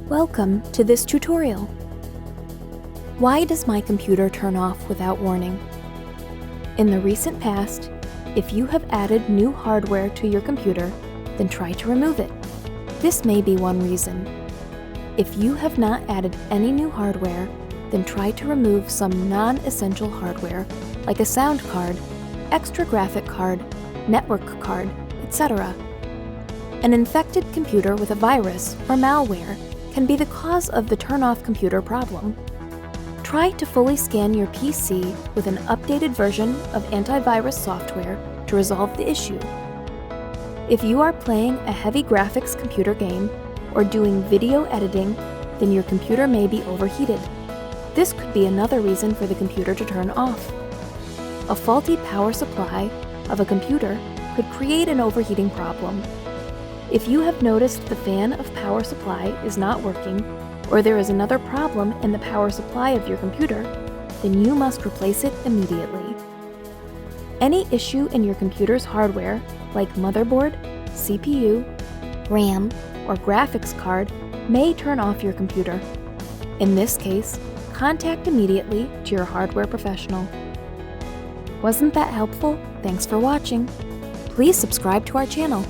Welcome to this tutorial. Why does my computer turn off without warning? In the recent past, if you have added new hardware to your computer, then try to remove it. This may be one reason. If you have not added any new hardware, then try to remove some non-essential hardware like a sound card, extra graphic card, network card, etc. An infected computer with a virus or malware can be the cause of the turn-off computer problem. Try to fully scan your PC with an updated version of antivirus software to resolve the issue. If you are playing a heavy graphics computer game or doing video editing, then your computer may be overheated. This could be another reason for the computer to turn off. A faulty power supply of a computer could create an overheating problem. If you have noticed the fan of power supply is not working, or there is another problem in the power supply of your computer, then you must replace it immediately. Any issue in your computer's hardware, like motherboard, CPU, RAM, or graphics card, may turn off your computer. In this case, contact immediately to your hardware professional. Wasn't that helpful? Thanks for watching. Please subscribe to our channel.